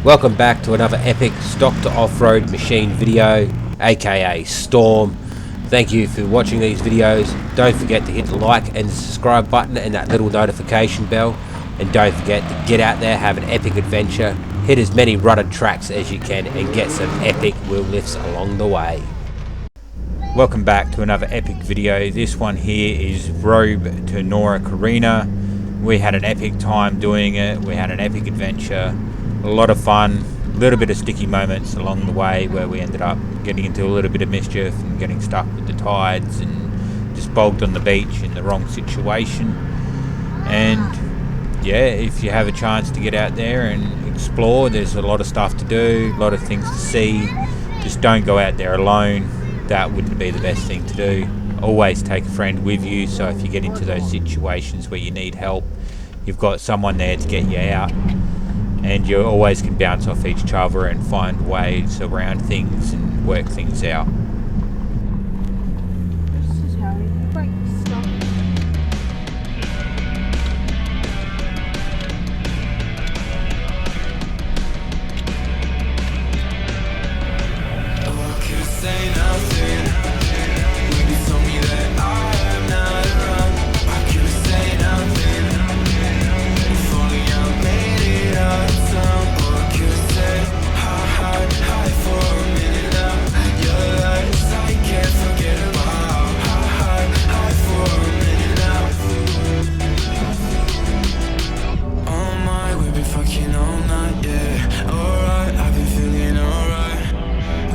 Welcome back to another epic stock to off-road machine video, aka Storm. Thank you for watching these videos. Don't forget to hit the like and the subscribe button and that little notification bell. And don't forget to get out there, have an epic adventure, hit as many rutted tracks as you can and get some epic wheel lifts along the way. Welcome back to another epic video. This one here is robe to nora creina. We had an epic time doing it. We had an epic adventure. A lot of fun, a little bit of sticky moments along the way where we ended up getting into a little bit of mischief and getting stuck with the tides and just bogged on the beach in the wrong situation. And yeah, if you have a chance to get out there and explore, there's a lot of stuff to do, a lot of things to see. Just don't go out there alone. That wouldn't be the best thing to do. Always take a friend with you, so if you get into those situations where you need help, you've got someone there to get you out. And you always can bounce off each other and find ways around things and work things out. This is how we break stuff. Oh, I could say nothing when you told me that I am not around. I could say nothing if only I made it out of town. Oh, I could say hi for a minute now. Your lies I can't forget about. Hi for a minute now. Oh my, we've been fucking all night, yeah. Alright, I've been feeling alright.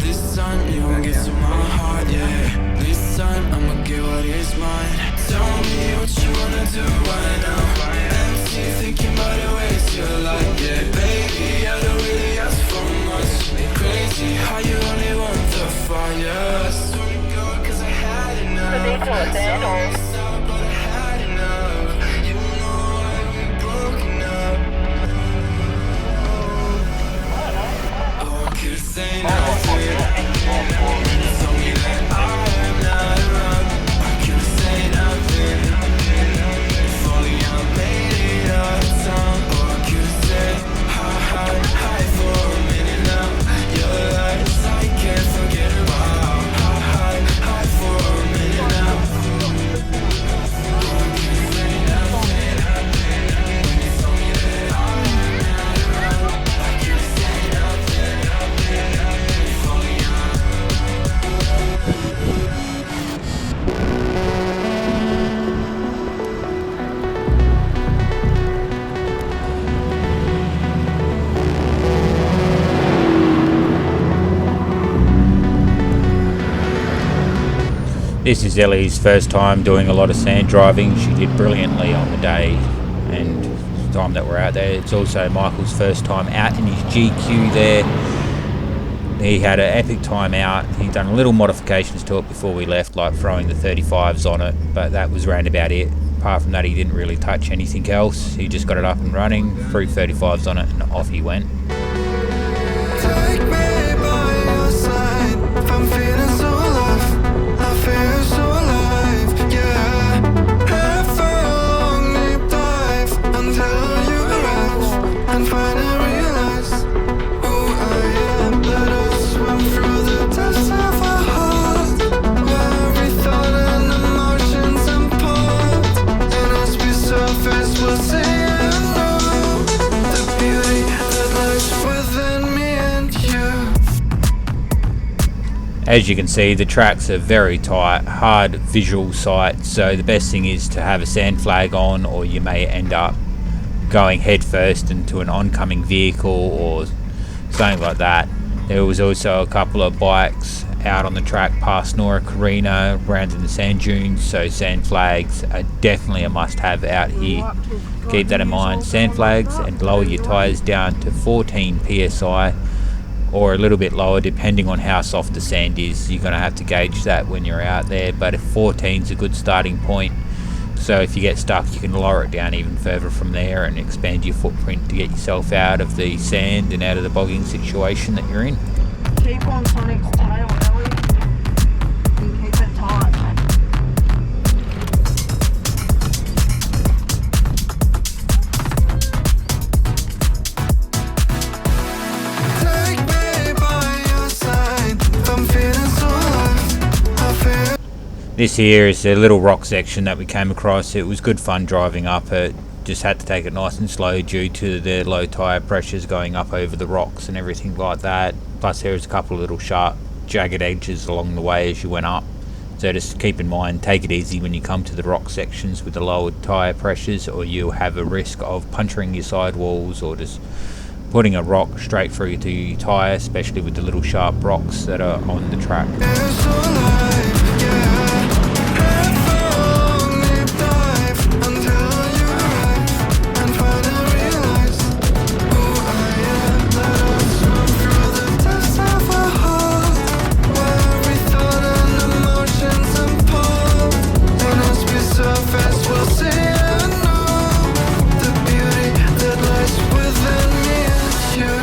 This time you won't get to my heart, yeah. This time I'ma get what is mine. Tell me what you wanna do right now. Empty, thinking about the ways you like, yeah. Baby, I don't really ask for much. Crazy how you only want the fire. So go, cause I had enough. Sorry, but I had enough. You know why we broken up. Oh, I could say nothing. Told me that I am not around. I could say nothing if only I made it out of town. Oh, I could say hi for a minute now. Your lies I can't forget about. Hi for a minute now. Oh, I could say nothing when you told me that I am not around. I could say nothing if only I. This is Ellie's first time doing a lot of sand driving. She did brilliantly on the day and the time that we're out there. It's also Michael's first time out in his GQ there. He had an epic time out. He'd done little modifications to it before we left, like throwing the 35s on it, but that was round about it. Apart from that, he didn't really touch anything else. He just got it up and running, threw 35s on it, and off he went. Take me by your side. If I'm feeling so alive, I feel so alive, yeah. Head for a long deep dive until you arrive and finally realize who I am. Let us swim through the depths of our heart, where every thought and emotions import. And as we surface, we'll see and know the beauty that lies within me and you. As you can see, the tracks are very tight, hard visual sight, so the best thing is to have a sand flag on, or you may end up going headfirst into an oncoming vehicle or something like that. There was also a couple of bikes out on the track past nora creina, around in the sand dunes, so sand flags are definitely a must-have out here. Keep that in mind, sand flags, and lower your tyres down to 14 psi or a little bit lower depending on how soft the sand is. You're going to have to gauge that when you're out there, but if 14 is a good starting point, so if you get stuck you can lower it down even further from there and expand your footprint to get yourself out of the sand and out of the bogging situation that you're in. Keep on Sonic's tail, Ellie. And keep it tight. This here is a little rock section that we came across. It was good fun driving up it. Just had to take it nice and slow due to the low tyre pressures going up over the rocks and everything like that. Plus there was a couple of little sharp jagged edges along the way as you went up. So just keep in mind, take it easy when you come to the rock sections with the lower tyre pressures, or you'll have a risk of puncturing your sidewalls or just putting a rock straight through to your tyre, especially with the little sharp rocks that are on the track. It's alive, yeah. Head for a long deep dive until you arrive and finally realize who I am. Let us run through the depths of our heart, where every thought and emotions unfold. And as we surface, we'll see and know the beauty that lies within me and you.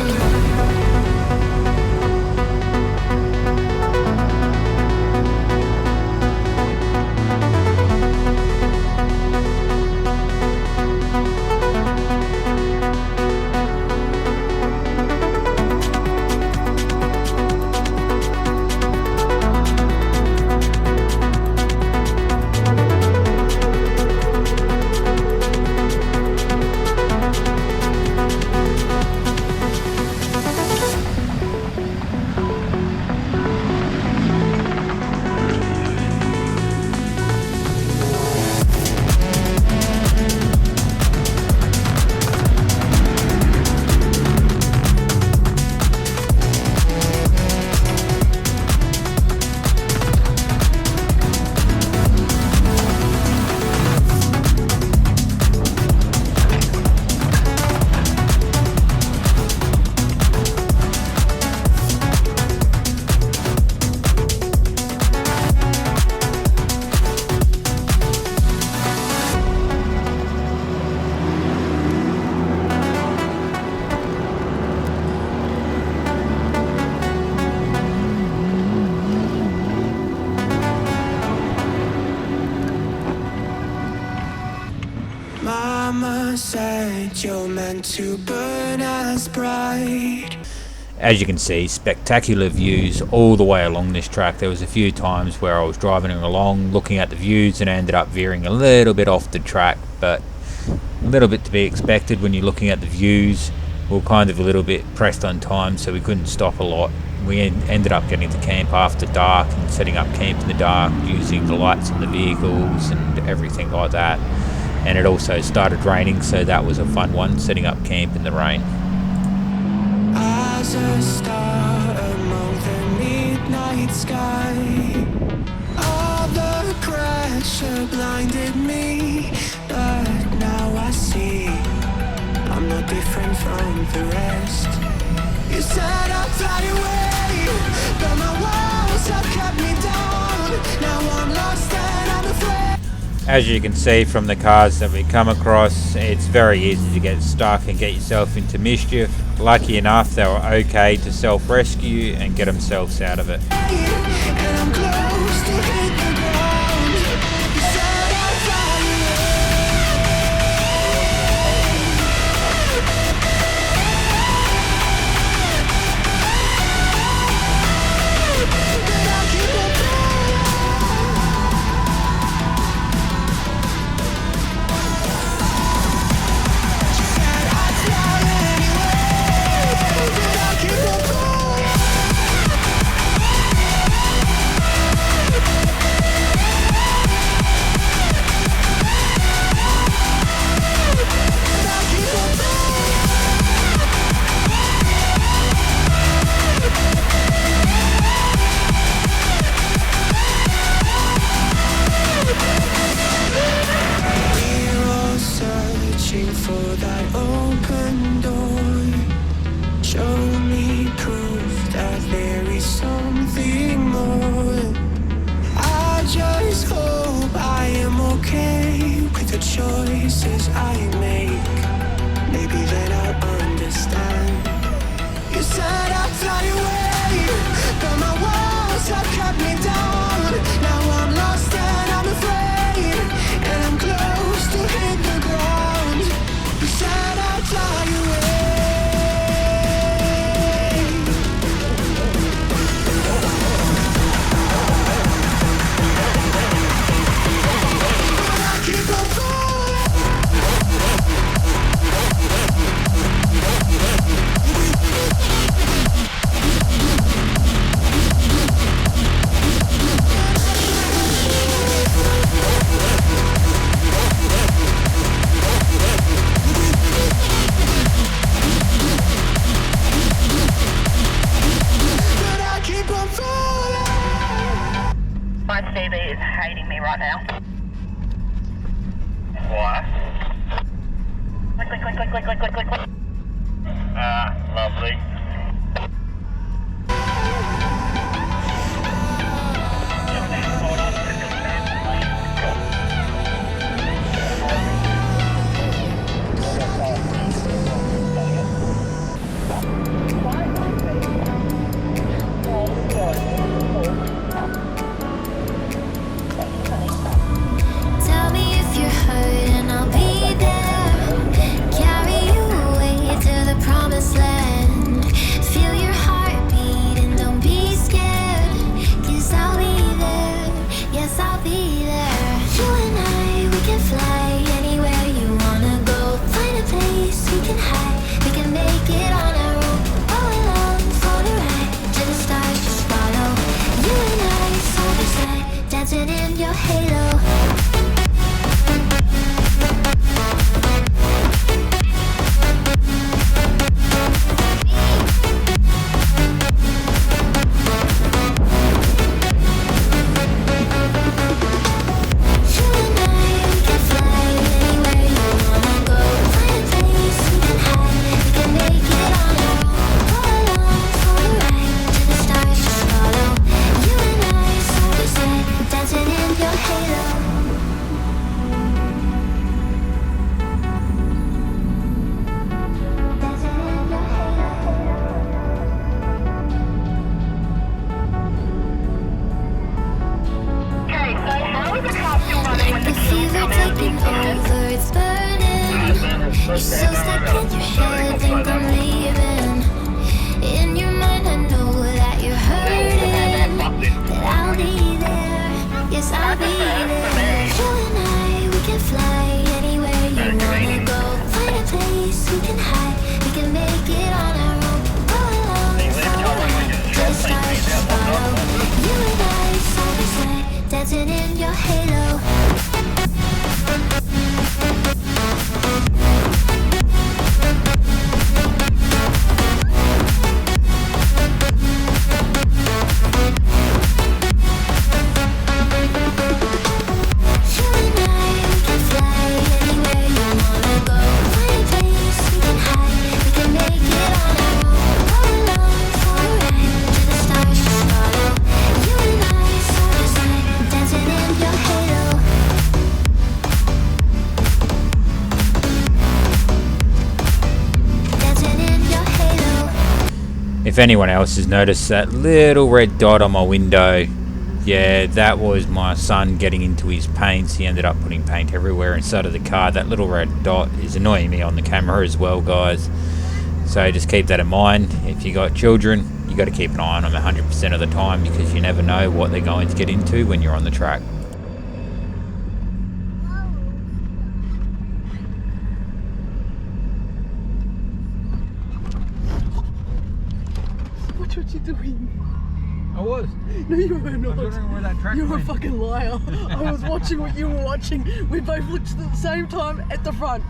Mama said you're meant to burn as bright. As you can see, spectacular views all the way along this track. There was a few times where I was driving along looking at the views and ended up veering a little bit off the track, but a little bit to be expected when you're looking at the views. We were kind of a little bit pressed on time, so we couldn't stop a lot. We ended up getting to camp after dark and setting up camp in the dark using the lights on the vehicles and everything like that. And it also started raining, so that was a fun one, setting up camp in the rain. As a star among the midnight sky, all the pressure blinded me, but now I see I'm no different from the rest. You said I'd fly away, but my walls have kept me down. Now I'm lost and I'm afraid. As you can see from the cars that we come across, it's very easy to get stuck and get yourself into mischief. Lucky enough, they were okay to self-rescue and get themselves out of it. And I'm close to hit the ground. You said I'd fly away, but I'll keep on flying. She said I'd fly anyway, but I'll keep on going. now. What? Click, click, click, click, click, click, click, click, click. Lovely. Tell me if you're hurt and I'll be there. Carry you away to the promised land. Feel your heartbeat and don't be scared. 'Cause I'll be there, yes I'll be there. You and I, we can fly anywhere you wanna go. Find a place we can hide, we can make it on our own. All along for the ride, to the stars just follow. You and I, side by side, dancing in your halo. You're so stuck in your head, think I'm leaving. In your mind I know that you're hurting, that I'll be there, yes I'll be there. You and I, we can fly anywhere you wanna go. Find a place we can hide, we can make it on our own. Go along, follow right, to the stars just follow. You and I, side by side, dancing in your halo. If anyone else has noticed that little red dot on my window, yeah, that was my son getting into his paints. He ended up putting paint everywhere inside of the car. That little red dot is annoying me on the camera as well, guys. So just keep that in mind. If you got children, you got to keep an eye on them 100% of the time, because you never know what they're going to get into when you're on the track. Watch what you're doing. I was. No, you were not. I was wondering where that track You're a went. fucking liar. I was watching what you were watching. We both looked at the same time at the front.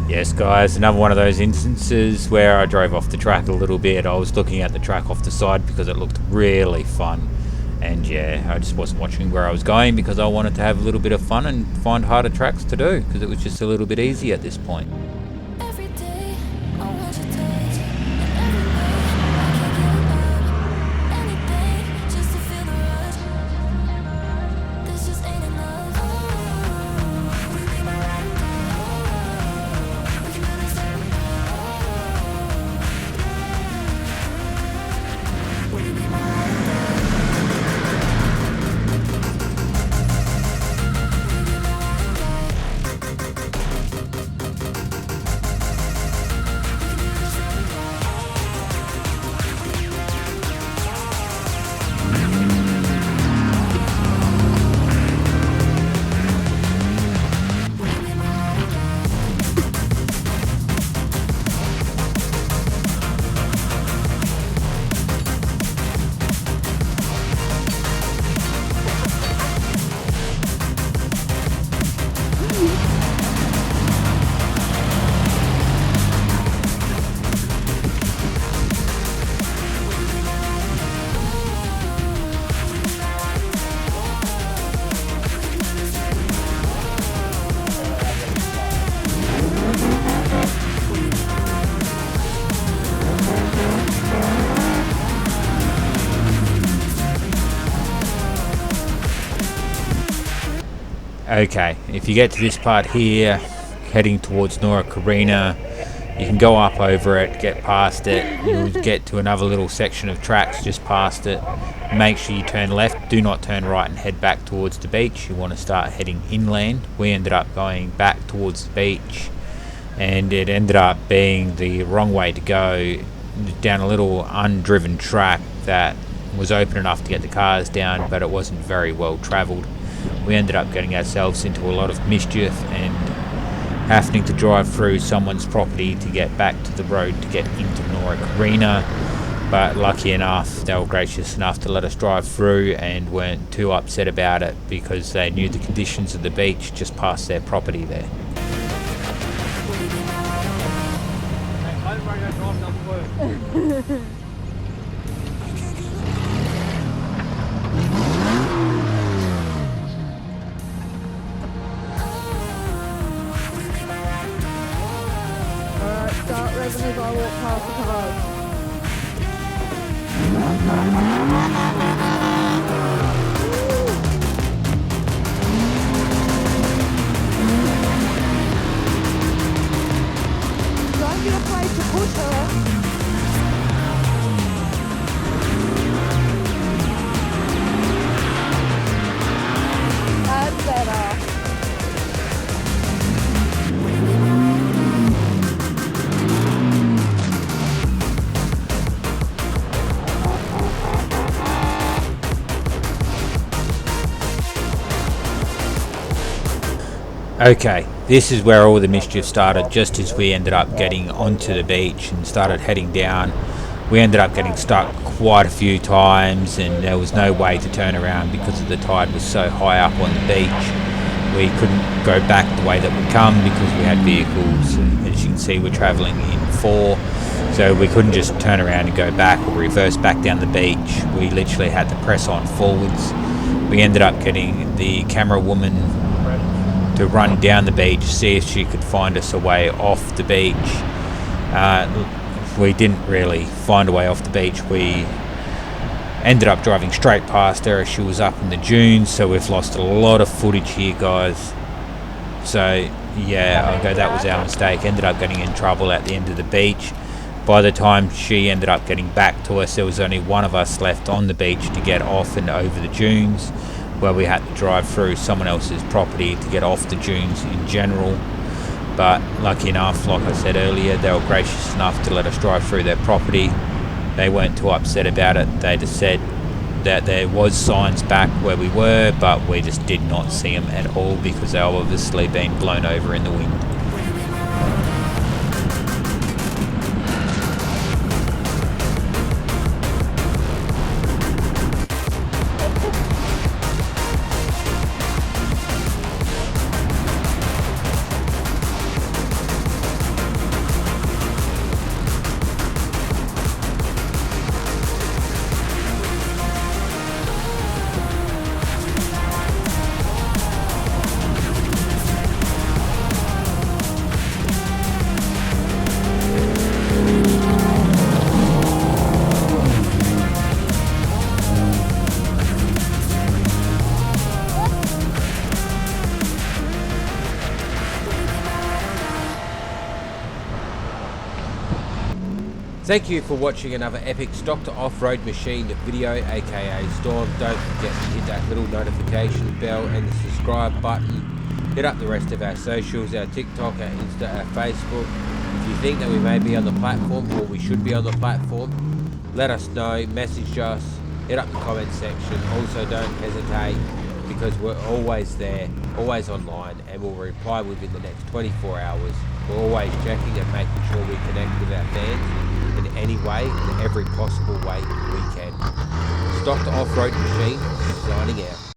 Yes, guys, another one of those instances where I drove off the track a little bit. I was looking at the track off the side because it looked really fun. And yeah, I just wasn't watching where I was going because I wanted to have a little bit of fun and find harder tracks to do, because it was just a little bit easy at this point. Every day, I want your touch, and every night I can't get up. Anything just to feel the rush. This just ain't enough. Oh, we be my ride or die. Oh, we can do this every night. Oh, will you be my ride or die? Will you be my ride or die? Okay, if you get to this part here, heading towards Nora, Creina, you can go up over it, get past it, you'll get to another little section of tracks just past it. Make sure you turn left, do not turn right and head back towards the beach. You want to start heading inland. We ended up going back towards the beach, and it ended up being the wrong way to go, down a little undriven track that was open enough to get the cars down, but it wasn't very well travelled. We ended up getting ourselves into a lot of mischief and having to drive through someone's property to get back to the road to get into Nora, Creina. But lucky enough, they were gracious enough to let us drive through and weren't too upset about it because they knew the conditions of the beach just past their property there. Alright, start revving as I walk past the cars. Don't be afraid to push her. That's better. Okay, this is where all the mischief started. Just as we ended up getting onto the beach and started heading down, we ended up getting stuck quite a few times, and there was no way to turn around because the tide was so high up on the beach. We couldn't go back the way that we come because we had vehicles. As you can see, we're travelling in 4, so we couldn't just turn around and go back or reverse back down the beach. We literally had to press on forwards. We ended up getting the camera woman to run down the beach, see if she could find us a way off the beach. We didn't really find a way off the beach. We ended up driving straight past her as she was up in the dunes, so we've lost a lot of footage here, guys. So yeah, okay, that was our mistake. Ended up getting in trouble at the end of the beach. By the time she ended up getting back to us, there was only one of us left on the beach to get off and over the dunes, where we had to drive through someone else's property to get off the dunes in general. But lucky enough, like I said earlier, they were gracious enough to let us drive through their property. They weren't too upset about it. They just said that there was signs back where we were, but we just did not see them at all because they were obviously being blown over in the wind. Thank you for watching another epic stock to off-road machine video, aka Storm. Don't forget to hit that little notification bell and the subscribe button. Hit up the rest of our socials, our TikTok, our Insta, our Facebook. If you think that we may be on the platform or we should be on the platform, let us know, message us, hit up the comment section. Also don't hesitate because we're always there, always online, and we'll reply within the next 24 hours. We're always checking and making sure we connect with our fans in any way, in every possible way we can. Stock to Off-Road Machine, signing out.